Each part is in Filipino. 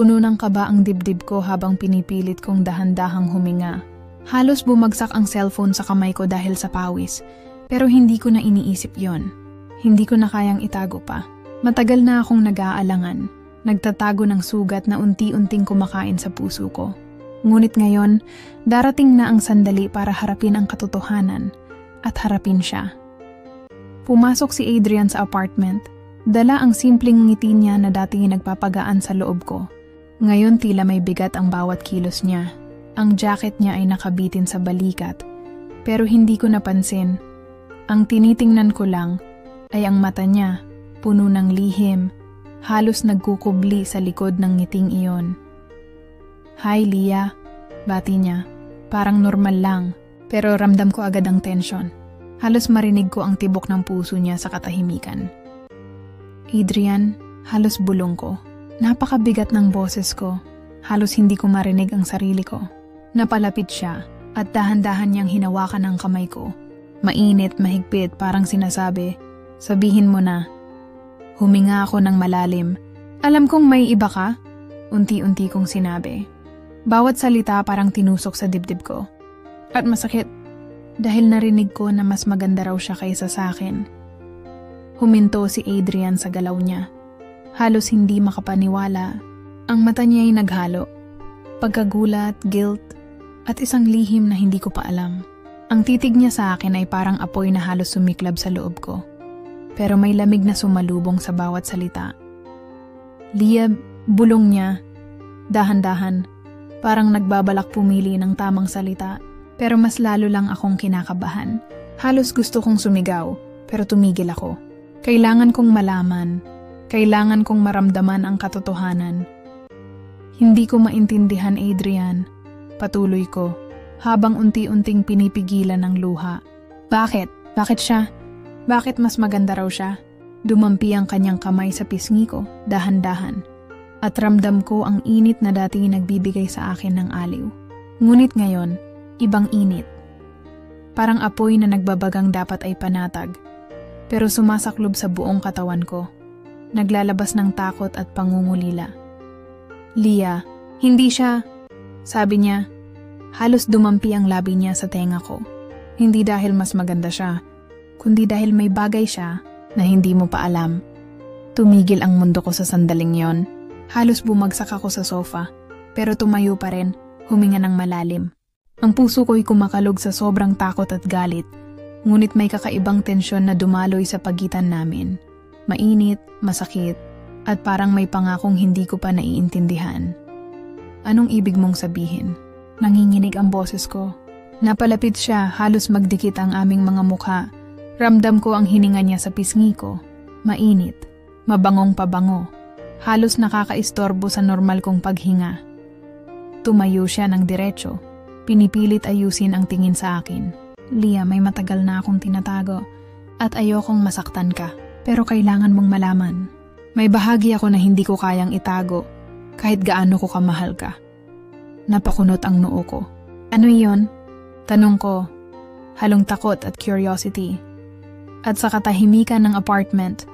Puno ng kaba ang dibdib ko habang pinipilit kong dahan-dahang huminga. Halos bumagsak ang cellphone sa kamay ko dahil sa pawis, pero hindi ko na iniisip yon. Hindi ko na kayang itago pa. Matagal na akong nag-aalangan, nagtatago ng sugat na unti-unting kumakain sa puso ko. Ngunit ngayon, darating na ang sandali para harapin ang katotohanan at harapin siya. Pumasok si Adrian sa apartment. Dala ang simpleng ngiti niya na dati nagpapagaan sa loob ko. Ngayon tila may bigat ang bawat kilos niya. Ang jacket niya ay nakabitin sa balikat. Pero hindi ko napansin. Ang tinitingnan ko lang ay ang mata niya, puno ng lihim, halos nagkukubli sa likod ng ngiting iyon. "Hi, Leah," bati niya. Parang normal lang, pero ramdam ko agad ang tensyon. Halos marinig ko ang tibok ng puso niya sa katahimikan. "Adrian," halos bulong ko. Napakabigat ng boses ko. Halos hindi ko marinig ang sarili ko. Napalapit siya at dahan-dahan niyang hinawakan ang kamay ko. Mainit, mahigpit, parang sinasabi, "Sabihin mo na." Huminga ako ng malalim. "Alam kong may iba ka," unti-unti kong sinabi. Bawat salita parang tinusok sa dibdib ko. At masakit, dahil narinig ko na mas maganda raw siya kaysa sa akin. Huminto si Adrian sa galaw niya. Halos hindi makapaniwala. Ang mata niya ay naghalo. Pagkagulat, guilt, at isang lihim na hindi ko pa alam. Ang titig niya sa akin ay parang apoy na halos sumiklab sa loob ko. Pero may lamig na sumalubong sa bawat salita. "Leah," bulong niya. Dahan-dahan, parang nagbabalak pumili ng tamang salita. Pero mas lalo lang akong kinakabahan. Halos gusto kong sumigaw, pero tumigil ako. Kailangan kong malaman. Kailangan kong maramdaman ang katotohanan. "Hindi ko maintindihan, Adrian." Patuloy ko, habang unti-unting pinipigilan ng luha. "Bakit? Bakit siya? Bakit mas maganda raw siya?" Dumampi ang kanyang kamay sa pisngi ko, dahan-dahan. At ramdam ko ang init na dati nagbibigay sa akin ng aliw. Ngunit ngayon, ibang init. Parang apoy na nagbabagang dapat ay panatag. Pero sumasaklob sa buong katawan ko. Naglalabas ng takot at pangungulila. "Leah, hindi siya," sabi niya. Halos dumampi ang labi niya sa tenga ko. Hindi dahil mas maganda siya, kundi dahil may bagay siya na hindi mo pa alam. Tumigil ang mundo ko sa sandaling yon. Halos bumagsak ako sa sofa, pero tumayo pa rin, huminga ng malalim. Ang puso ko'y kumakalog sa sobrang takot at galit. Ngunit may kakaibang tensyon na dumaloy sa pagitan namin. Mainit, masakit, at parang may pangakong hindi ko pa naiintindihan. "Anong ibig mong sabihin?" Nanginginig ang boses ko. Napalapit siya, halos magdikit ang aming mga mukha. Ramdam ko ang hininga niya sa pisngi ko. Mainit, mabangong pabango. Halos nakakaistorbo sa normal kong paghinga. Tumayo siya ng diretso. Pinipilit ayusin ang tingin sa akin. "Leah, may matagal na akong tinatago at ayokong masaktan ka. Pero kailangan mong malaman. May bahagi ako na hindi ko kayang itago kahit gaano ko kamahal ka." Napakunot ang noo ko. "Ano iyon?" Tanong ko, halong takot at curiosity. At sa katahimikan ng apartment,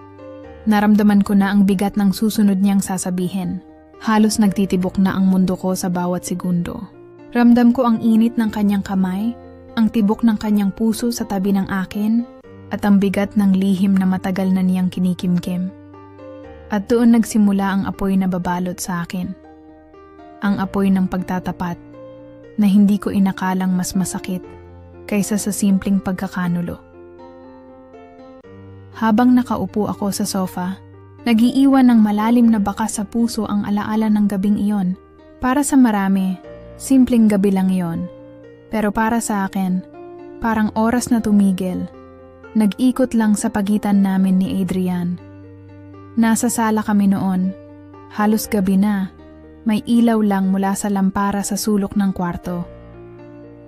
naramdaman ko na ang bigat ng susunod niyang sasabihin. Halos nagtitibok na ang mundo ko sa bawat segundo. Ramdam ko ang init ng kanyang kamay, ang tibok ng kanyang puso sa tabi ng akin, at ang bigat ng lihim na matagal na niyang kinikimkim. At doon nagsimula ang apoy na babalot sa akin. Ang apoy ng pagtatapat na hindi ko inakalang mas masakit kaysa sa simpleng pagkakanulo. Habang nakaupo ako sa sofa, nagiiwan ng malalim na bakas sa puso ang alaala ng gabing iyon. Para sa marami, simpleng gabi lang iyon. Pero para sa akin, parang oras na tumigil. Nag-ikot lang sa pagitan namin ni Adrian. Nasa sala kami noon. Halos gabi na. May ilaw lang mula sa lampara sa sulok ng kwarto.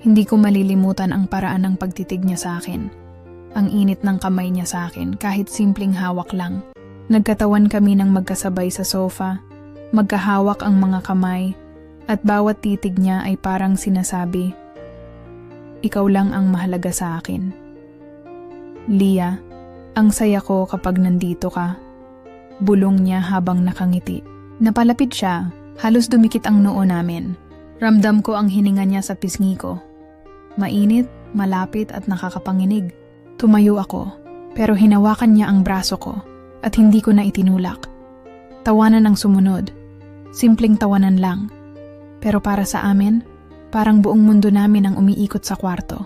Hindi ko malilimutan ang paraan ng pagtitig niya sa akin. Ang init ng kamay niya sa akin kahit simpleng hawak lang. Nagkatawan kami ng magkasabay sa sofa. Magkahawak ang mga kamay. At bawat titig niya ay parang sinasabi, "Ikaw lang ang mahalaga sa akin." "Leah, ang saya ko kapag nandito ka." Bulong niya habang nakangiti. Napalapit siya, Halos dumikit ang noo namin. Ramdam ko ang hininga niya sa pisngi ko. Mainit, malapit at nakakapanginig. Tumayo ako, pero hinawakan niya ang braso ko at hindi ko na itinulak. Tawanan ang sumunod. Simpleng tawanan lang. Pero para sa amin, parang buong mundo namin ang umiikot sa kwarto.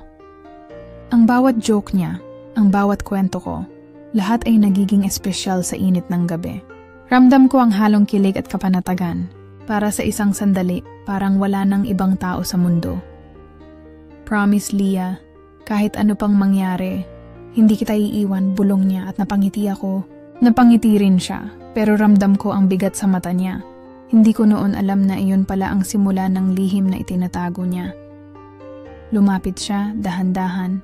Ang bawat joke niya, ang bawat kwento ko, lahat ay nagiging espesyal sa init ng gabi. Ramdam ko ang halong kilig at kapanatagan. Para sa isang sandali, parang wala nang ibang tao sa mundo. Promise, Leah, kahit ano pang mangyari, hindi kita iiwan, bulong niya at napangiti ako. Napangiti rin siya, pero ramdam ko ang bigat sa mata niya. Hindi ko noon alam na iyon pala ang simula ng lihim na itinatago niya. Lumapit siya, dahan-dahan,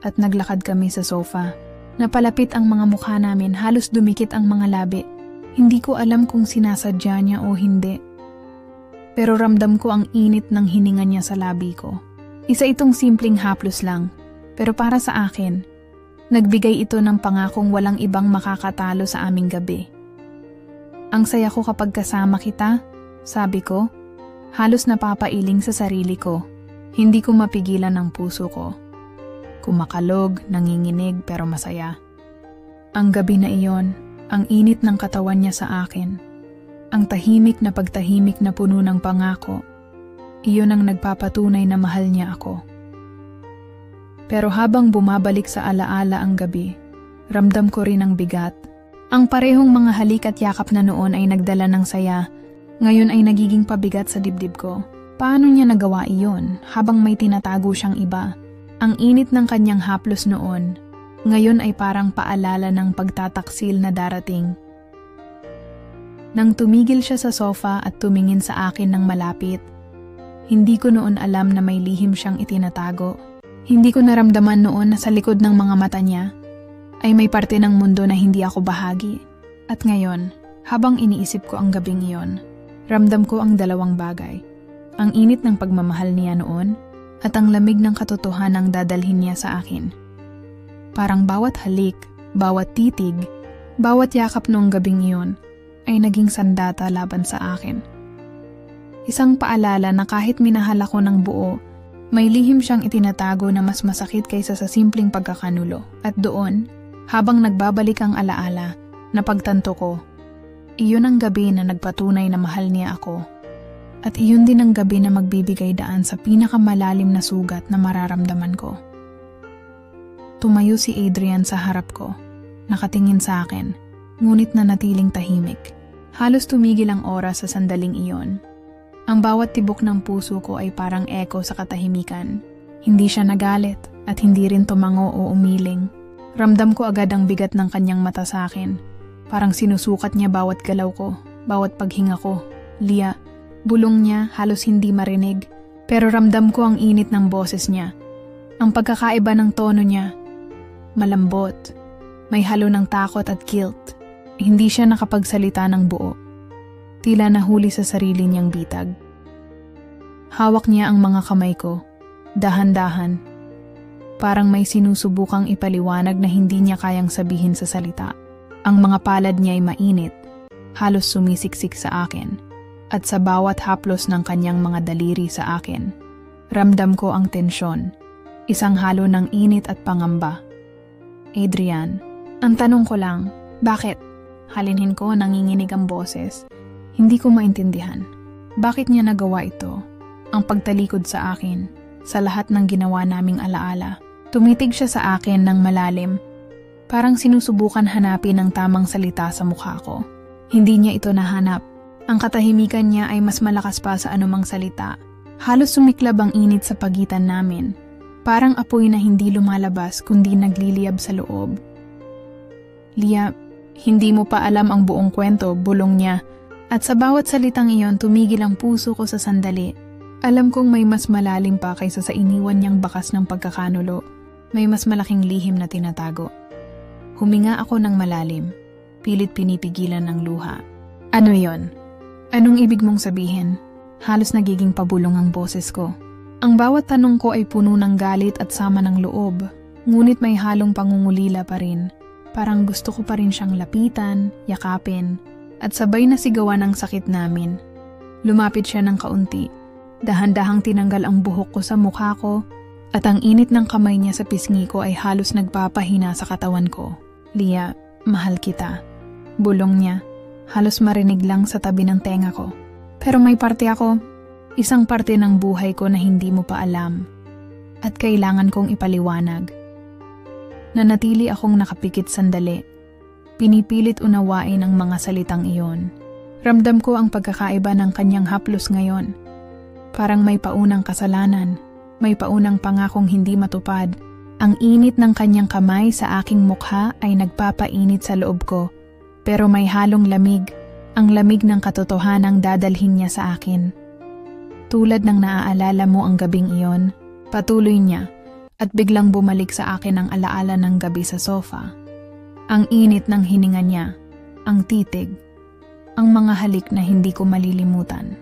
at naglakad kami sa sofa. Napalapit ang mga mukha namin, halos dumikit ang mga labi. Hindi ko alam kung sinasadya niya o hindi. Pero ramdam ko ang init ng hininga niya sa labi ko. Isa itong simpleng haplos lang, pero para sa akin, nagbigay ito ng pangakong walang ibang makakatalo sa aming gabi. Ang saya ko kapag kasama kita, sabi ko, halos napapailing sa sarili ko. Hindi ko mapigilan ang puso ko. Kumakalog, nanginginig pero masaya. Ang gabi na iyon, ang init ng katawan niya sa akin. Ang tahimik na pagtahimik na puno ng pangako. Iyon ang nagpapatunay na mahal niya ako. Pero habang bumabalik sa alaala ang gabi, ramdam ko rin ang bigat. Ang parehong mga halik at yakap na noon ay nagdala ng saya, ngayon ay nagiging pabigat sa dibdib ko. Paano niya nagawa iyon habang may tinatago siyang iba? Ang init ng kanyang haplos noon, ngayon ay parang paalala ng pagtataksil na darating. Nang tumigil siya sa sofa at tumingin sa akin ng malapit, hindi ko noon alam na may lihim siyang itinatago. Hindi ko naramdaman noon na sa likod ng mga mata niya ay may parte ng mundo na hindi ako bahagi. At ngayon, habang iniisip ko ang gabing iyon, ramdam ko ang dalawang bagay. Ang init ng pagmamahal niya noon at ang lamig ng katotohanang dadalhin niya sa akin. Parang bawat halik, bawat titig, bawat yakap noong gabing iyon ay naging sandata laban sa akin. Isang paalala na kahit minahal ako ng buo, may lihim siyang itinatago na mas masakit kaysa sa simpleng pagkakanulo. At doon, habang nagbabalik ang alaala, napagtanto ko, iyon ang gabi na nagpatunay na mahal niya ako. At iyon din ang gabi na magbibigay daan sa pinakamalalim na sugat na mararamdaman ko. Tumayo si Adrian sa harap ko, nakatingin sa akin, ngunit nanatiling tahimik. Halos tumigil ang oras sa sandaling iyon. Ang bawat tibok ng puso ko ay parang echo sa katahimikan. Hindi siya nagalit at hindi rin tumango o umiling. Ramdam ko agad ang bigat ng kanyang mata sa akin. Parang sinusukat niya bawat galaw ko, bawat paghinga ko. Leah, bulong niya halos hindi marinig. Pero ramdam ko ang init ng boses niya. Ang pagkakaiba ng tono niya, malambot, may halo ng takot at guilt. Hindi siya nakapagsalita ng buo. Tila nahuli sa sarili niyang bitag. Hawak niya ang mga kamay ko, dahan-dahan. Parang may sinusubukang ipaliwanag na hindi niya kayang sabihin sa salita. Ang mga palad niya ay mainit, halos sumisiksik sa akin. At sa bawat haplos ng kanyang mga daliri sa akin, ramdam ko ang tensyon, isang halo ng init at pangamba. Adrian, ang tanong ko lang, bakit? Halinhin ko, nanginginig ang boses. Hindi ko maintindihan. Bakit niya nagawa ito? Ang pagtalikod sa akin, sa lahat ng ginawa naming alaala. Tumitig siya sa akin ng malalim. Parang sinusubukan hanapin ang tamang salita sa mukha ko. Hindi niya ito nahanap. Ang katahimikan niya ay mas malakas pa sa anumang salita. Halos sumiklab ang init sa pagitan namin. Parang apoy na hindi lumalabas kundi nagliliyab sa loob. Leah, hindi mo pa alam ang buong kwento, bulong niya. At sa bawat salitang iyon tumigil ang puso ko sa sandali. Alam kong may mas malalim pa kaysa sa iniwan niyang bakas ng pagkakanulo. May mas malaking lihim na tinatago. Huminga ako ng malalim. Pilit pinipigilan ng luha. Ano yon? Anong ibig mong sabihin? Halos nagiging pabulong ang boses ko. Ang bawat tanong ko ay puno ng galit at sama ng loob. Ngunit may halong pangungulila pa rin. Parang gusto ko pa rin siyang lapitan, yakapin, at sabay na sigawan ang sakit namin. Lumapit siya ng kaunti. Dahan-dahang tinanggal ang buhok ko sa mukha ko at ang init ng kamay niya sa pisngi ko ay halos nagpapahina sa katawan ko. Lia, mahal kita. Bulong niya. Halos marinig lang sa tabi ng tenga ko. Pero may parte ako, isang parte ng buhay ko na hindi mo pa alam. At kailangan kong ipaliwanag. Nanatili akong nakapikit sandali. Pinipilit unawain ang mga salitang iyon. Ramdam ko ang pagkakaiba ng kanyang haplos ngayon. Parang may paunang kasalanan, may paunang pangakong hindi matupad. Ang init ng kanyang kamay sa aking mukha ay nagpapainit sa loob ko. Pero may halong lamig, ang lamig ng katotohanang dadalhin niya sa akin. Tulad ng naaalala mo ang gabing iyon, patuloy niya, at biglang bumalik sa akin ang alaala ng gabi sa sofa. Ang init ng hininga niya, ang titig, ang mga halik na hindi ko malilimutan.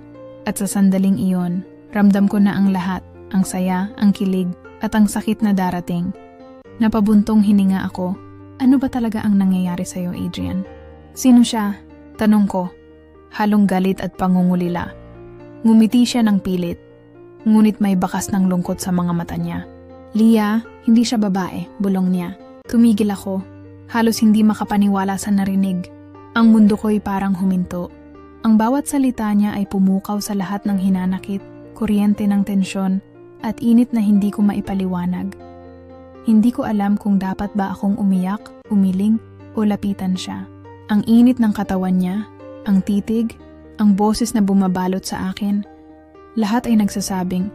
At sa sandaling iyon, ramdam ko na ang lahat, ang saya, ang kilig, at ang sakit na darating. Napabuntong hininga ako. Ano ba talaga ang nangyayari sa'yo, Adrian? Sino siya? Tanong ko. Halong galit at pangungulila. Ngumiti siya ng pilit. Ngunit may bakas ng lungkot sa mga mata niya. Lia, hindi siya babae, bulong niya. Tumigil ako. Halos hindi makapaniwala sa narinig. Ang mundo ko'y parang huminto. Ang bawat salita niya ay pumukaw sa lahat ng hinanakit, kuryente ng tensyon, at init na hindi ko maipaliwanag. Hindi ko alam kung dapat ba akong umiyak, umiling, o lapitan siya. Ang init ng katawan niya, ang titig, ang boses na bumabalot sa akin, lahat ay nagsasabing,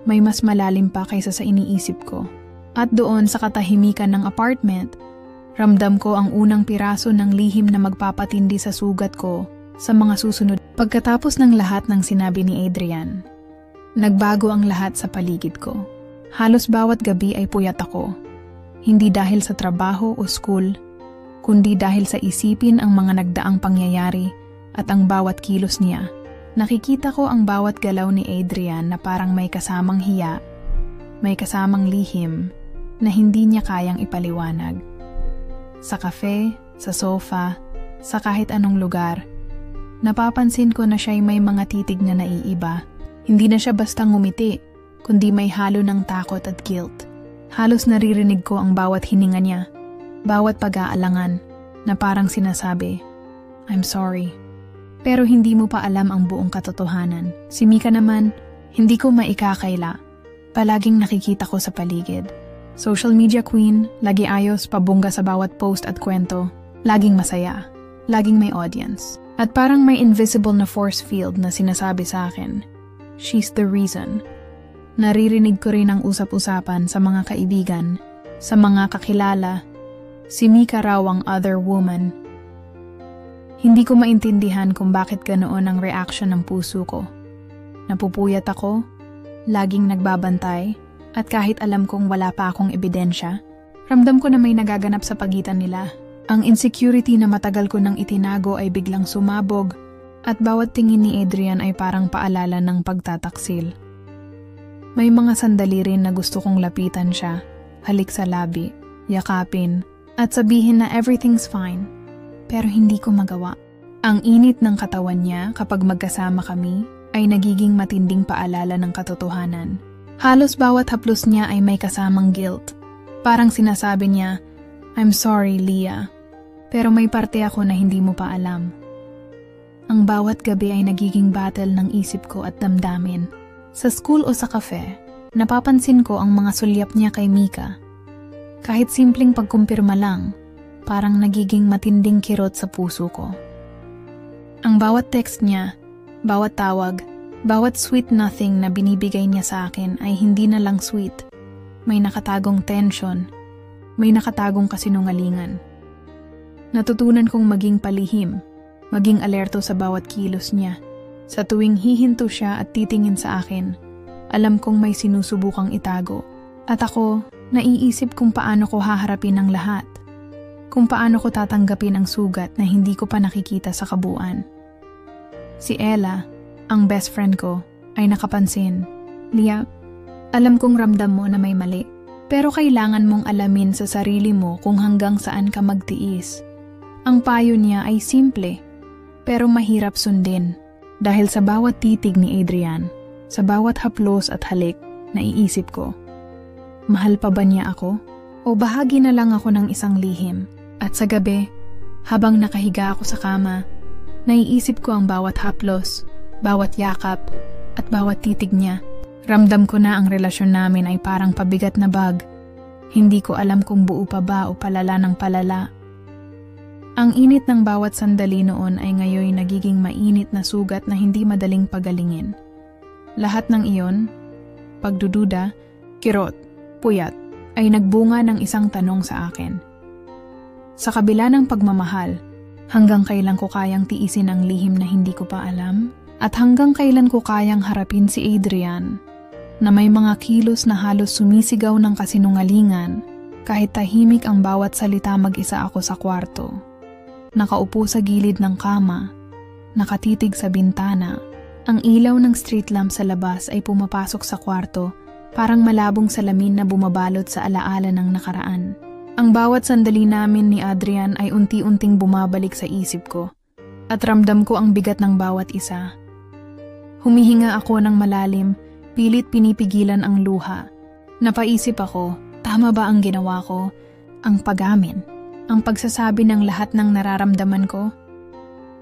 may mas malalim pa kaysa sa iniisip ko. At doon sa katahimikan ng apartment, ramdam ko ang unang piraso ng lihim na magpapatindi sa sugat ko sa mga susunod. Pagkatapos ng lahat ng sinabi ni Adrian, nagbago ang lahat sa paligid ko. Halos bawat gabi ay puyat ako. Hindi dahil sa trabaho o school, kundi dahil sa isipin ang mga nagdaang pangyayari at ang bawat kilos niya. Nakikita ko ang bawat galaw ni Adrian na parang may kasamang hiya, may kasamang lihim na hindi niya kayang ipaliwanag. Sa kafe, sa sofa, sa kahit anong lugar, napapansin ko na siya'y may mga titig na naiiba. Hindi na siya basta ngumiti, kundi may halo ng takot at guilt. Halos naririnig ko ang bawat hininga niya, bawat pag-aalangan, na parang sinasabi, I'm sorry. Pero hindi mo pa alam ang buong katotohanan. Si Mika naman, hindi ko maikakaila. Palaging nakikita ko sa paligid. Social media queen, lagi ayos, pabongga sa bawat post at kwento. Laging masaya, laging may audience. At parang may invisible na force field na sinasabi sa akin, she's the reason. Naririnig ko rin ang usap-usapan sa mga kaibigan, sa mga kakilala, si Mika raw ang other woman. Hindi ko maintindihan kung bakit ganoon ang reaction ng puso ko. Napupuyat ako, laging nagbabantay, at kahit alam kong wala pa akong ebidensya, ramdam ko na may nagaganap sa pagitan nila. Ang insecurity na matagal ko nang itinago ay biglang sumabog at bawat tingin ni Adrian ay parang paalala ng pagtataksil. May mga sandali rin na gusto kong lapitan siya, halik sa labi, yakapin, at sabihin na everything's fine. Pero hindi ko magawa. Ang init ng katawan niya kapag magkasama kami ay nagiging matinding paalala ng katotohanan. Halos bawat haplos niya ay may kasamang guilt. Parang sinasabi niya, I'm sorry, Lia. Pero may parte ako na hindi mo pa alam. Ang bawat gabi ay nagiging battle ng isip ko at damdamin. Sa school o sa cafe, napapansin ko ang mga sulyap niya kay Mika. Kahit simpleng pagkumpirma lang, parang nagiging matinding kirot sa puso ko. Ang bawat text niya, bawat tawag, bawat sweet nothing na binibigay niya sa akin ay hindi na lang sweet. May nakatagong tension, may nakatagong kasinungalingan. Natutunan kong maging palihim, maging alerto sa bawat kilos niya. Sa tuwing hihinto siya at titingin sa akin, alam kong may sinusubukang itago. At ako, naiisip kung paano ko haharapin ang lahat. Kung paano ko tatanggapin ang sugat na hindi ko pa nakikita sa kabuuan. Si Ella, ang best friend ko, ay nakapansin. Lia, alam kong ramdam mo na may mali. Pero kailangan mong alamin sa sarili mo kung hanggang saan ka magtiis. Ang payo niya ay simple, pero mahirap sundin. Dahil sa bawat titig ni Adrian, sa bawat haplos at halik, naiisip ko, mahal pa ba niya ako? O bahagi na lang ako ng isang lihim? At sa gabi, habang nakahiga ako sa kama, naiisip ko ang bawat haplos, bawat yakap, at bawat titig niya. Ramdam ko na ang relasyon namin ay parang pabigat na bag. Hindi ko alam kung buo pa ba o palala ng palala. Ang init ng bawat sandali noon ay ngayoy nagiging mainit na sugat na hindi madaling pagalingin. Lahat ng iyon, pagdududa, kirot, puyat, ay nagbunga ng isang tanong sa akin. Sa kabila ng pagmamahal, hanggang kailan ko kayang tiisin ang lihim na hindi ko pa alam? At hanggang kailan ko kayang harapin si Adrian, na may mga kilos na halos sumisigaw ng kasinungalingan, kahit tahimik ang bawat salita mag-isa ako sa kwarto. Nakaupo sa gilid ng kama, nakatitig sa bintana. Ang ilaw ng street lamp sa labas ay pumapasok sa kwarto, parang malabong salamin na bumabalot sa alaala ng nakaraan. Ang bawat sandali namin ni Adrian ay unti-unting bumabalik sa isip ko, at ramdam ko ang bigat ng bawat isa. Humihinga ako ng malalim, pilit pinipigilan ang luha. Napaisip ako, tama ba ang ginawa ko? Ang pag-amin, ang pagsasabi ng lahat ng nararamdaman ko?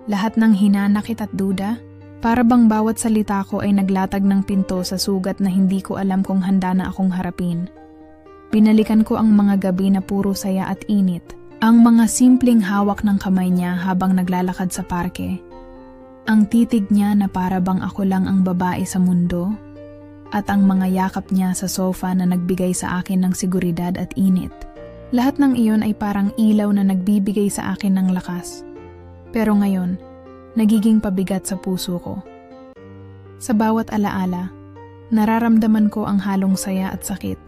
Lahat ng hinanakit at duda? Para bang bawat salita ko ay naglatag ng pinto sa sugat na hindi ko alam kung handa na akong harapin. Binalikan ko ang mga gabi na puro saya at init. Ang mga simpleng hawak ng kamay niya habang naglalakad sa parke. Ang titig niya na para bang ako lang ang babae sa mundo. At ang mga yakap niya sa sofa na nagbigay sa akin ng seguridad at init. Lahat ng iyon ay parang ilaw na nagbibigay sa akin ng lakas. Pero ngayon, nagiging pabigat sa puso ko. Sa bawat alaala, nararamdaman ko ang halong saya at sakit.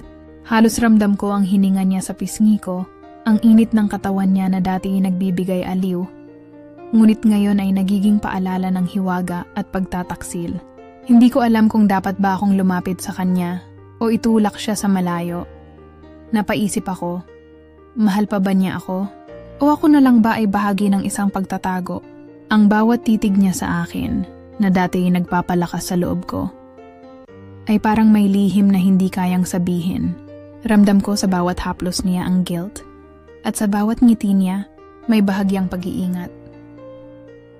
Halos ramdam ko ang hininga niya sa pisngi ko, ang init ng katawan niya na dati nagbibigay aliw. Ngunit ngayon ay nagiging paalala ng hiwaga at pagtataksil. Hindi ko alam kung dapat ba akong lumapit sa kanya o itulak siya sa malayo. Napaisip ako, mahal pa ba niya ako? O ako na lang ba ay bahagi ng isang pagtatago? Ang bawat titig niya sa akin, na dati nagpapalakas sa loob ko, ay parang may lihim na hindi kayang sabihin. Ramdam ko sa bawat haplos niya ang guilt, at sa bawat ngiti niya, may bahagyang pag-iingat.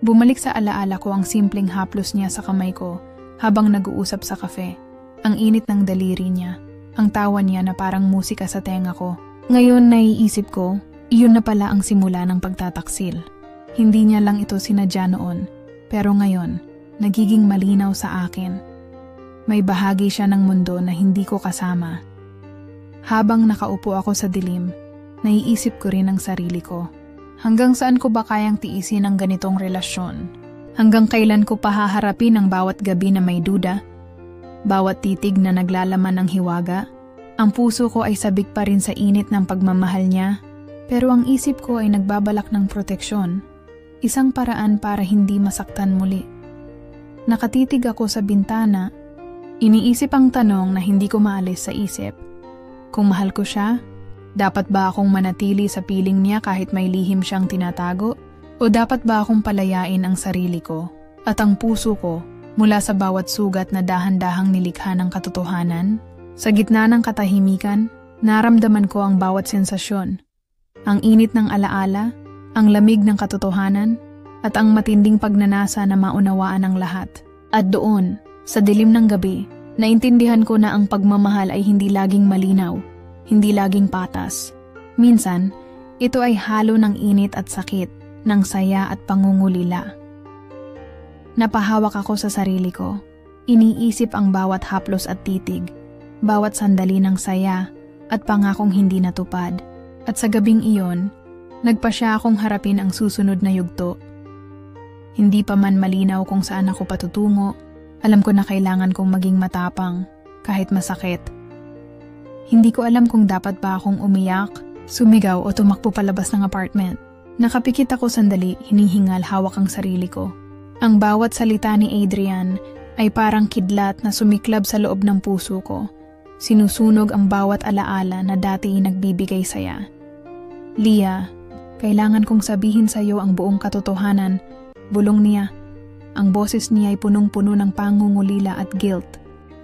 Bumalik sa alaala ko ang simpleng haplos niya sa kamay ko habang nag-uusap sa kafe, ang init ng daliri niya, ang tawa niya na parang musika sa tenga ko. Ngayon naiisip ko, iyon na pala ang simula ng pagtataksil. Hindi niya lang ito sinadya noon, pero ngayon, nagiging malinaw sa akin. May bahagi siya ng mundo na hindi ko kasama. Habang nakaupo ako sa dilim, naiisip ko rin ang sarili ko. Hanggang saan ko ba kayang tiisin ang ganitong relasyon? Hanggang kailan ko pahaharapin ang bawat gabi na may duda? Bawat titig na naglalaman ng hiwaga? Ang puso ko ay sabik pa rin sa init ng pagmamahal niya, pero ang isip ko ay nagbabalak ng proteksyon. Isang paraan para hindi masaktan muli. Nakatitig ako sa bintana, iniisip ang tanong na hindi ko maalis sa isip. Kung mahal ko siya, dapat ba akong manatili sa piling niya kahit may lihim siyang tinatago? O dapat ba akong palayain ang sarili ko at ang puso ko mula sa bawat sugat na dahan-dahang nilikha ng katotohanan? Sa gitna ng katahimikan, naramdaman ko ang bawat sensasyon. Ang init ng alaala, ang lamig ng katotohanan, at ang matinding pagnanasa na maunawaan ng lahat. At doon, sa dilim ng gabi, naintindihan ko na ang pagmamahal ay hindi laging malinaw, hindi laging patas. Minsan, ito ay halo ng init at sakit, ng saya at pangungulila. Napahawak ako sa sarili ko. Iniisip ang bawat haplos at titig, bawat sandali ng saya at pangakong hindi natupad. At sa gabing iyon, nagpa siya akong harapin ang susunod na yugto. Hindi pa man malinaw kung saan ako patutungo, alam ko na kailangan kong maging matapang, kahit masakit. Hindi ko alam kung dapat ba akong umiyak, sumigaw o tumakbo palabas ng apartment. Nakapikit ako sandali, hinihingal hawak ang sarili ko. Ang bawat salita ni Adrian ay parang kidlat na sumiklab sa loob ng puso ko. Sinusunog ang bawat alaala na dati nagbibigay saya. Lia, kailangan kong sabihin sa iyo ang buong katotohanan, bulong niya. Ang boses niya ay punong-puno ng pangungulila at guilt.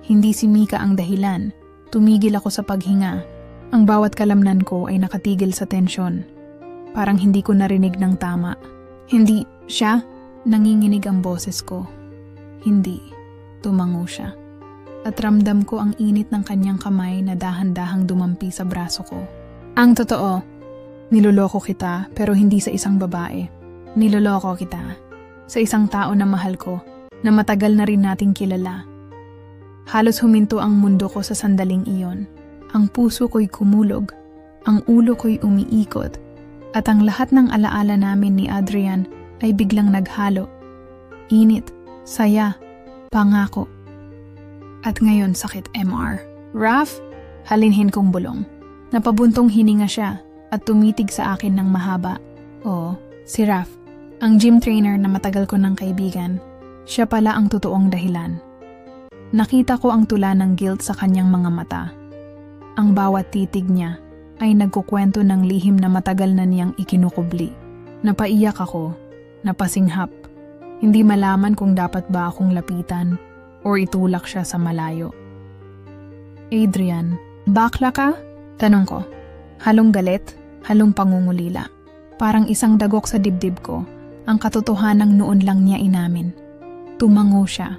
Hindi si Mika ang dahilan. Tumigil ako sa paghinga. Ang bawat kalamnan ko ay nakatigil sa tensyon. Parang hindi ko narinig ng tama. Hindi siya. Nanginginig ang boses ko. Hindi. Tumango siya. At ramdam ko ang init ng kanyang kamay na dahan-dahang dumampi sa braso ko. Ang totoo, niloloko kita pero hindi sa isang babae. Niloloko kita sa isang tao na mahal ko, na matagal na rin nating kilala. Halos huminto ang mundo ko sa sandaling iyon. Ang puso ko'y kumulog, ang ulo ko'y umiikot, at ang lahat ng alaala namin ni Adrian ay biglang naghalo. Init, saya, pangako. At ngayon sakit MR. Raf, halinhin kong bulong. Napabuntong hininga siya at tumitig sa akin ng mahaba. Oo, si Raf, ang gym trainer na matagal ko ng kaibigan. Siya pala ang totoong dahilan. Nakita ko ang tula ng guilt sa kanyang mga mata. Ang bawat titig niya ay nagkukwento ng lihim na matagal na niyang ikinukubli. Napaiyak ako, napasinghap. Hindi malaman kung dapat ba akong lapitan o itulak siya sa malayo. Adrian, bakla ka? Tanong ko. Halong galit, halong pangungulila. Parang isang dagok sa dibdib ko, ang katotohanang noon lang niya inamin. Tumango siya,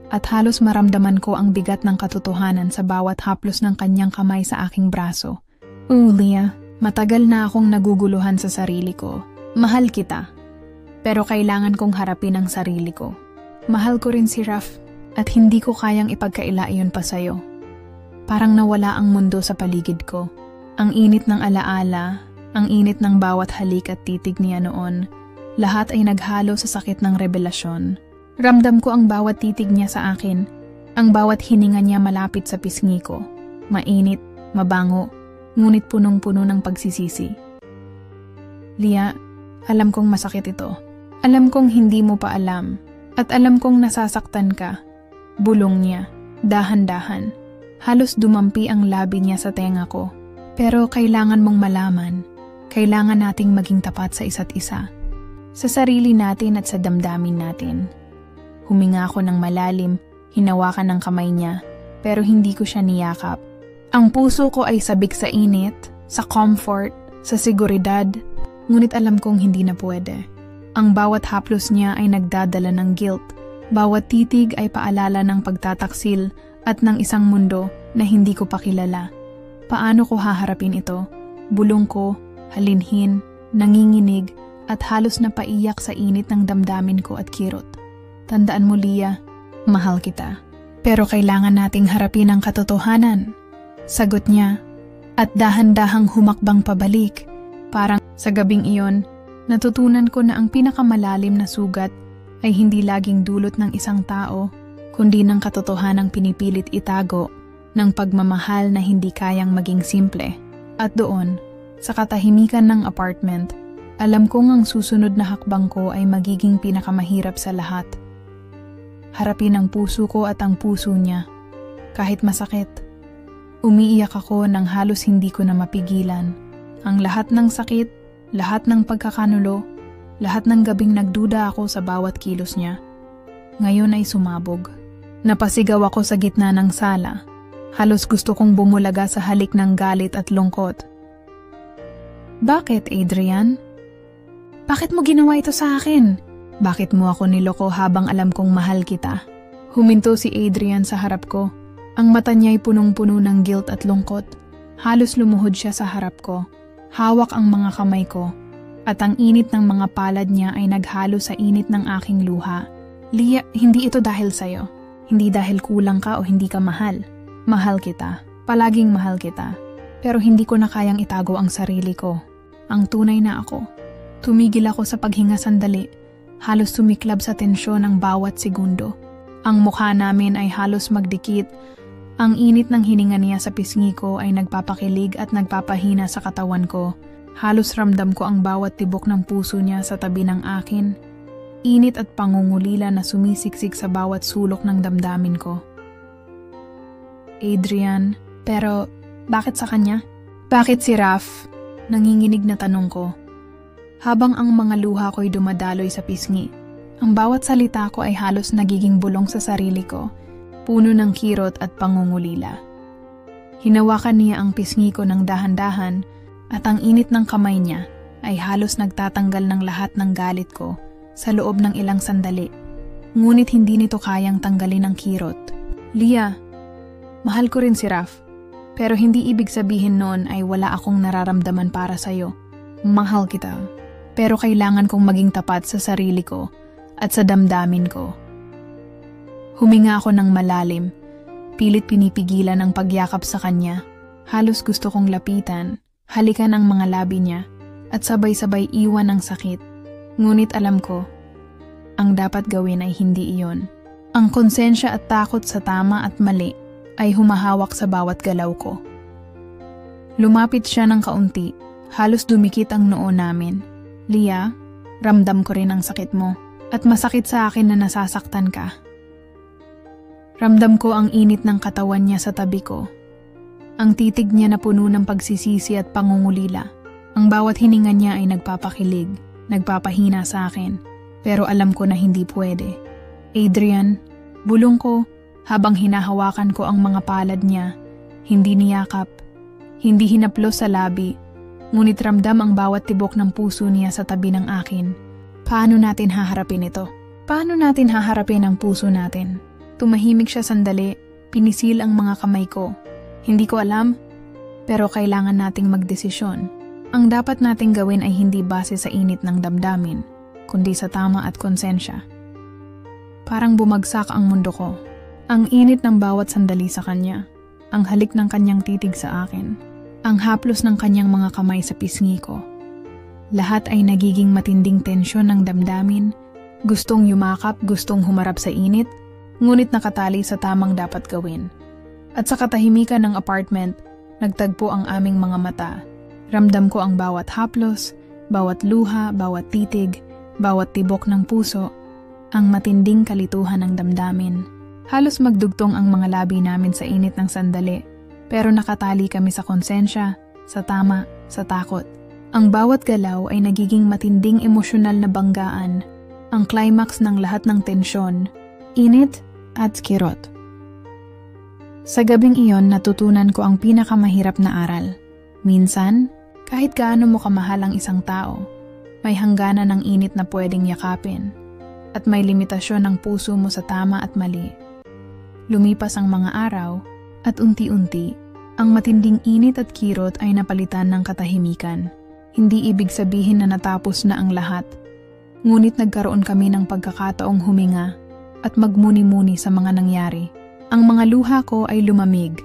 at halos maramdaman ko ang bigat ng katotohanan sa bawat haplos ng kanyang kamay sa aking braso. Leah, matagal na akong naguguluhan sa sarili ko. Mahal kita, pero kailangan kong harapin ang sarili ko. Mahal ko rin si Raf, at hindi ko kayang ipagkaila iyon pa sa'yo. Parang nawala ang mundo sa paligid ko. Ang init ng alaala, ang init ng bawat halik at titig niya noon, lahat ay naghalo sa sakit ng revelasyon. Ramdam ko ang bawat titig niya sa akin, ang bawat hininga niya malapit sa pisngi ko. Mainit, mabango, ngunit punong-puno ng pagsisisi. Leah, alam kong masakit ito. Alam kong hindi mo pa alam. At alam kong nasasaktan ka. Bulong niya, dahan-dahan. Halos dumampi ang labi niya sa tenga ko. Pero kailangan mong malaman, kailangan nating maging tapat sa isa't isa. Sa sarili natin at sa damdamin natin. Huminga ako ng malalim, hinawakan ng kamay niya, pero hindi ko siya niyakap. Ang puso ko ay sabik sa init, sa comfort, sa seguridad, ngunit alam kong hindi na pwede. Ang bawat haplos niya ay nagdadala ng guilt, bawat titig ay paalala ng pagtataksil at ng isang mundo na hindi ko pa kilala. Paano ko haharapin ito? Bulong ko, halinhin, nanginginig, at halos napaiyak sa init ng damdamin ko at kirot. Tandaan mo, Leah, mahal kita. Pero kailangan nating harapin ang katotohanan. Sagot niya, at dahan-dahang humakbang pabalik. Parang sa gabing iyon, natutunan ko na ang pinakamalalim na sugat ay hindi laging dulot ng isang tao, kundi ng katotohanang pinipilit itago, ng pagmamahal na hindi kayang maging simple. At doon, sa katahimikan ng apartment, alam kong ang susunod na hakbang ko ay magiging pinakamahirap sa lahat. Harapin ang puso ko at ang puso niya, kahit masakit. Umiiyak ako nang halos hindi ko na mapigilan. Ang lahat ng sakit, lahat ng pagkakanulo, lahat ng gabing nagduda ako sa bawat kilos niya. Ngayon ay sumabog. Napasigaw ako sa gitna ng sala. Halos gusto kong bumulaga sa halik ng galit at lungkot. Bakit, Adrian? Bakit mo ginawa ito sa akin? Bakit mo ako niloko habang alam kong mahal kita? Huminto si Adrian sa harap ko. Ang mata niya ay punong-puno ng guilt at lungkot. Halos lumuhod siya sa harap ko. Hawak ang mga kamay ko. At ang init ng mga palad niya ay naghalo sa init ng aking luha. Leah, hindi ito dahil sa'yo. Hindi dahil kulang ka o hindi ka mahal. Mahal kita. Palaging mahal kita. Pero hindi ko na kayang itago ang sarili ko. Ang tunay na ako. Tumigil ako sa paghinga sandali. Halos sumiklab sa tensyon ang bawat segundo. Ang mukha namin ay halos magdikit. Ang init ng hininga niya sa pisngi ko ay nagpapakilig at nagpapahina sa katawan ko. Halos ramdam ko ang bawat tibok ng puso niya sa tabi ng akin. Init at pangungulila na sumisiksik sa bawat sulok ng damdamin ko. Adrian, pero bakit sa kanya? Bakit si Raf? Nanginginig na tanong ko. Habang ang mga luha ko'y dumadaloy sa pisngi, Ang bawat salita ko ay halos nagiging bulong sa sarili ko, puno ng kirot at pangungulila. Hinawakan niya ang pisngi ko ng dahan-dahan at ang init ng kamay niya ay halos nagtatanggal ng lahat ng galit ko sa loob ng ilang sandali. Ngunit hindi nito kayang tanggalin ang kirot. Leah, mahal ko rin si Raf, pero hindi ibig sabihin noon ay wala akong nararamdaman para sa'yo. Mahal kita, pero kailangan kong maging tapat sa sarili ko at sa damdamin ko. Huminga ako ng malalim, pilit pinipigilan ang pagyakap sa kanya. Halos gusto kong lapitan, halikan ang mga labi niya, at sabay-sabay iwan ng sakit. Ngunit alam ko, ang dapat gawin ay hindi iyon. Ang konsensya at takot sa tama at mali ay humahawak sa bawat galaw ko. Lumapit siya ng kaunti, halos dumikit ang noo namin. Leah, ramdam ko rin ang sakit mo. At masakit sa akin na nasasaktan ka. Ramdam ko ang init ng katawan niya sa tabi ko. Ang titig niya na puno ng pagsisisi at pangungulila. Ang bawat hininga niya ay nagpapakilig, nagpapahina sa akin. Pero alam ko na hindi pwede. Adrian, bulong ko habang hinahawakan ko ang mga palad niya. Hindi niyakap, hindi hinaplos sa labi. Ngunit ramdam ang bawat tibok ng puso niya sa tabi ng akin. Paano natin haharapin ito? Paano natin haharapin ang puso natin? Tumahimik siya sandali, pinisil ang mga kamay ko. Hindi ko alam, pero kailangan nating magdesisyon. Ang dapat nating gawin ay hindi base sa init ng damdamin, kundi sa tama at konsensya. Parang bumagsak ang mundo ko. Ang init ng bawat sandali sa kanya, ang halik ng kanyang titig sa akin, ang haplos ng kanyang mga kamay sa pisngi ko. Lahat ay nagiging matinding tensyon ng damdamin, gustong yumakap, gustong humarap sa init, ngunit nakatali sa tamang dapat gawin. At sa katahimikan ng apartment, nagtagpo ang aming mga mata. Ramdam ko ang bawat haplos, bawat luha, bawat titig, bawat tibok ng puso, ang matinding kalituhan ng damdamin. Halos magdugtong ang mga labi namin sa init ng sandali, pero nakatali kami sa konsensya, sa tama, sa takot. Ang bawat galaw ay nagiging matinding emosyonal na banggaan, ang climax ng lahat ng tensyon, init at kirot. Sa gabing iyon natutunan ko ang pinakamahirap na aral. Minsan, kahit gaano mo kamahal ang isang tao, may hangganan ng init na pwedeng yakapin, at may limitasyon ng puso mo sa tama at mali. Lumipas ang mga araw, at unti-unti, ang matinding init at kirot ay napalitan ng katahimikan. Hindi ibig sabihin na natapos na ang lahat. Ngunit nagkaroon kami ng pagkakataong huminga at magmuni-muni sa mga nangyari. Ang mga luha ko ay lumamig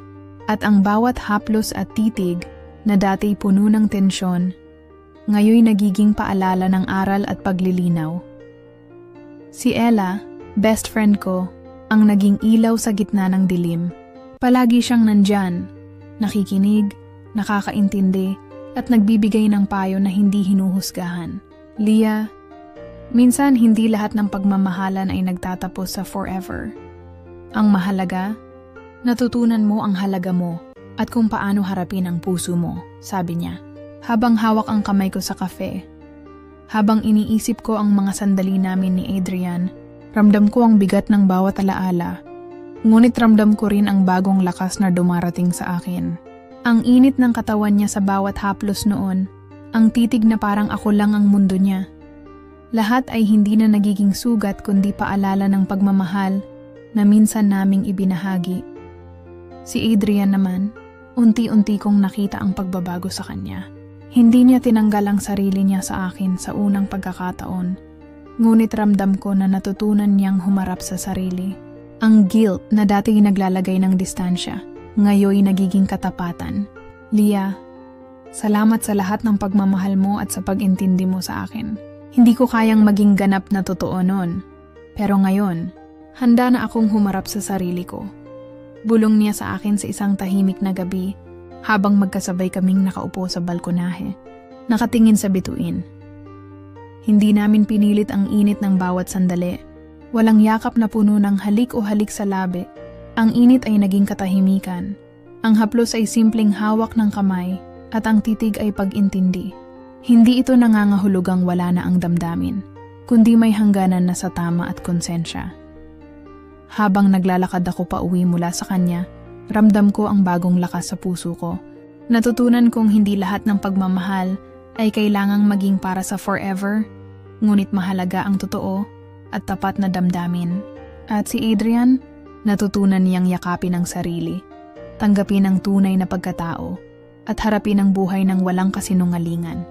at ang bawat haplos at titig na dati puno ng tensyon, ngayoy nagiging paalala ng aral at paglilinaw. Si Ella, best friend ko, ang naging ilaw sa gitna ng dilim. Palagi siyang nandyan, nakikinig, nakakaintindi, at nagbibigay ng payo na hindi hinuhusgahan. Leah, minsan hindi lahat ng pagmamahalan ay nagtatapos sa forever. Ang mahalaga, natutunan mo ang halaga mo at kung paano harapin ang puso mo, sabi niya. Habang hawak ang kamay ko sa kafe, habang iniisip ko ang mga sandali namin ni Adrian, ramdam ko ang bigat ng bawat alaala. Ngunit ramdam ko rin ang bagong lakas na dumarating sa akin. Ang init ng katawan niya sa bawat haplos noon, ang titig na parang ako lang ang mundo niya. Lahat ay hindi na nagiging sugat kundi paalala ng pagmamahal na minsan naming ibinahagi. Si Adrian naman, unti-unti kong nakita ang pagbabago sa kanya. Hindi niya tinanggal ang sarili niya sa akin sa unang pagkakataon, ngunit ramdam ko na natutunan niyang humarap sa sarili. Ang guilt na dati naglalagay ng distansya, ngayoy nagiging katapatan. Leah, salamat sa lahat ng pagmamahal mo at sa pag-intindi mo sa akin. Hindi ko kayang maging ganap na totoo noon. Pero ngayon, handa na akong humarap sa sarili ko. Bulong niya sa akin sa isang tahimik na gabi habang magkasabay kaming nakaupo sa balkonahe, nakatingin sa bituin. Hindi namin pinilit ang init ng bawat sandali. Walang yakap na puno ng halik o halik sa labi. Ang init ay naging katahimikan. Ang haplos ay simpleng hawak ng kamay at ang titig ay pag-intindi. Hindi ito nangangahulugang wala na ang damdamin. kundi may hangganan na sa tama at konsensya. Habang naglalakad ako pa uwi mula sa kanya, ramdam ko ang bagong lakas sa puso ko. Natutunan kong hindi lahat ng pagmamahal ay kailangang maging para sa forever, ngunit mahalaga ang totoo at tapat na damdamin. At si Adrian, natutunan niyang yakapin ang sarili, tanggapin ang tunay na pagkatao, at harapin ang buhay ng walang kasinungalingan.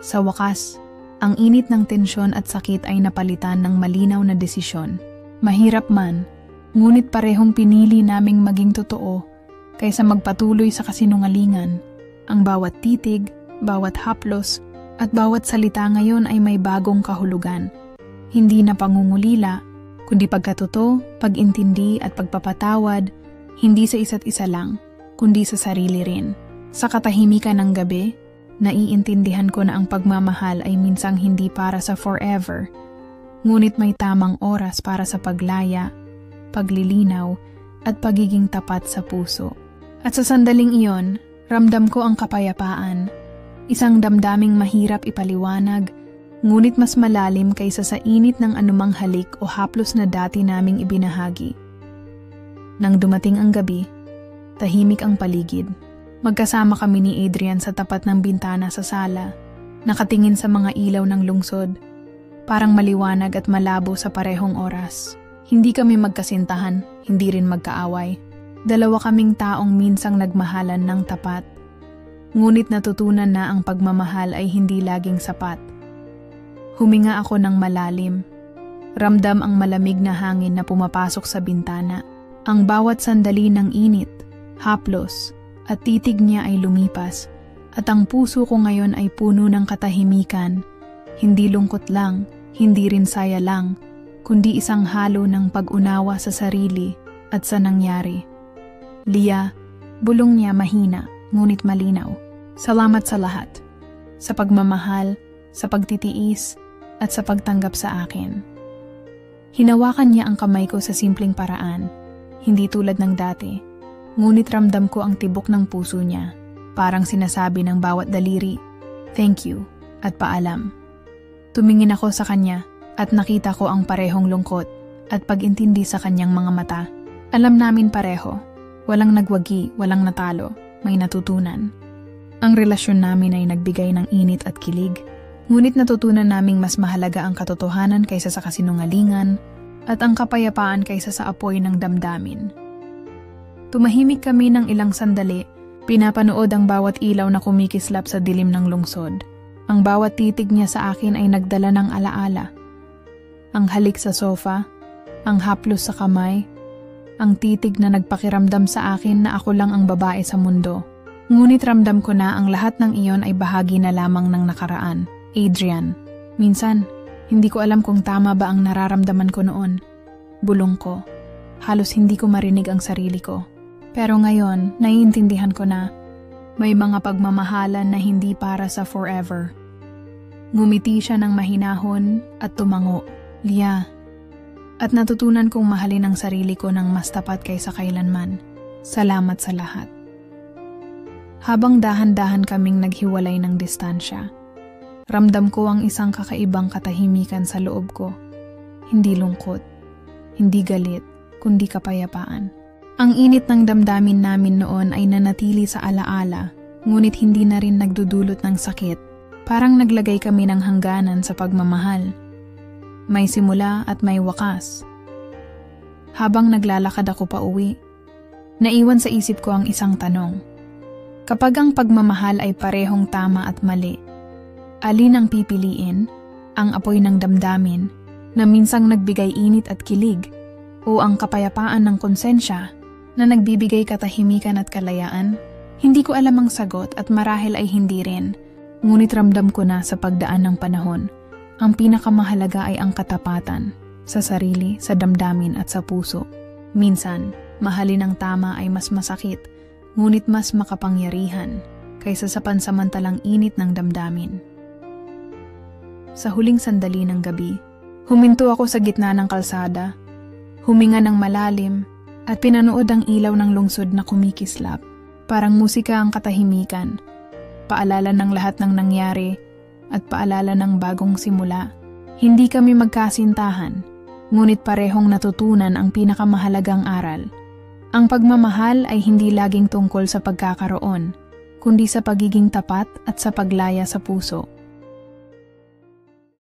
Sa wakas, ang init ng tensyon at sakit ay napalitan ng malinaw na desisyon. Mahirap man, ngunit parehong pinili naming maging totoo kaysa magpatuloy sa kasinungalingan. Ang bawat titig, bawat haplos, at bawat salita ngayon ay may bagong kahulugan. Hindi na pangungulila, kundi pagkatotoo, pag-intindi at pagpapatawad, hindi sa isa't isa lang, kundi sa sarili rin. Sa katahimikan ng gabi, naiintindihan ko na ang pagmamahal ay minsang hindi para sa forever, ngunit may tamang oras para sa paglaya, paglilinaw, at pagiging tapat sa puso. At sa sandaling iyon, ramdam ko ang kapayapaan, isang damdaming mahirap ipaliwanag, ngunit mas malalim kaysa sa init ng anumang halik o haplos na dati naming ibinahagi. Nang dumating ang gabi, tahimik ang paligid. Magkasama kami ni Adrian sa tapat ng bintana sa sala, nakatingin sa mga ilaw ng lungsod, parang maliwanag at malabo sa parehong oras. Hindi kami magkasintahan, hindi rin magkaaway. Dalawa kaming taong minsang nagmahalan ng tapat. Ngunit natutunan na ang pagmamahal ay hindi laging sapat. Huminga ako ng malalim. Ramdam ang malamig na hangin na pumapasok sa bintana. Ang bawat sandali ng init, haplos, at titig niya ay lumipas. At ang puso ko ngayon ay puno ng katahimikan. Hindi lungkot lang, hindi rin saya lang, kundi isang halo ng pag-unawa sa sarili at sa nangyari. Lia, bulong niya mahina, ngunit malinaw. Salamat sa lahat. Sa pagmamahal, sa pagtitiis, at sa pagtanggap sa akin. Hinawakan niya ang kamay ko sa simpleng paraan, hindi tulad ng dati. Ngunit ramdam ko ang tibok ng puso niya, parang sinasabi ng bawat daliri, "Thank you," at "Paalam." Tumingin ako sa kanya at nakita ko ang parehong lungkot at pag-intindi sa kanyang mga mata. Alam namin pareho, walang nagwagi, walang natalo, may natutunan. Ang relasyon namin ay nagbigay ng init at kilig, ngunit natutunan naming mas mahalaga ang katotohanan kaysa sa kasinungalingan at ang kapayapaan kaysa sa apoy ng damdamin. Tumahimik kami ng ilang sandali, pinapanood ang bawat ilaw na kumikislap sa dilim ng lungsod. Ang bawat titig niya sa akin ay nagdala ng alaala. Ang halik sa sofa, ang haplos sa kamay, ang titig na nagpakiramdam sa akin na ako lang ang babae sa mundo. Ngunit ramdam ko na ang lahat ng iyon ay bahagi na lamang ng nakaraan. Adrian, minsan, hindi ko alam kung tama ba ang nararamdaman ko noon. Bulong ko. Halos hindi ko marinig ang sarili ko. Pero ngayon, naiintindihan ko na may mga pagmamahalan na hindi para sa forever. Ngumiti siya ng mahinahon at tumango. Lia. At natutunan kong mahalin ang sarili ko ng mas tapat kaysa kailanman. Salamat sa lahat. Habang dahan-dahan kaming naghiwalay ng distansya, ramdam ko ang isang kakaibang katahimikan sa loob ko. Hindi lungkot, hindi galit, kundi kapayapaan. Ang init ng damdamin namin noon ay nanatili sa alaala, ngunit hindi na rin nagdudulot ng sakit. Parang naglagay kami ng hangganan sa pagmamahal. May simula at may wakas. Habang naglalakad ako pa uwi, naiwan sa isip ko ang isang tanong. Kapag ang pagmamahal ay parehong tama at mali, alin ang pipiliin? Ang apoy ng damdamin na minsang nagbigay init at kilig o ang kapayapaan ng konsensya na nagbibigay katahimikan at kalayaan? Hindi ko alam ang sagot at marahil ay hindi rin. Ngunit ramdam ko na sa pagdaan ng panahon, ang pinakamahalaga ay ang katapatan sa sarili, sa damdamin at sa puso. Minsan, mahalin ang tama ay mas masakit, ngunit mas makapangyarihan kaysa sa pansamantalang init ng damdamin. Sa huling sandali ng gabi, huminto ako sa gitna ng kalsada, huminga ng malalim at pinanood ang ilaw ng lungsod na kumikislap. Parang musika ang katahimikan, paalala ng lahat ng nangyari at paalala ng bagong simula. Hindi kami magkasintahan, ngunit parehong natutunan ang pinakamahalagang aral. Ang pagmamahal ay hindi laging tungkol sa pagkakaroon, kundi sa pagiging tapat at sa paglaya sa puso.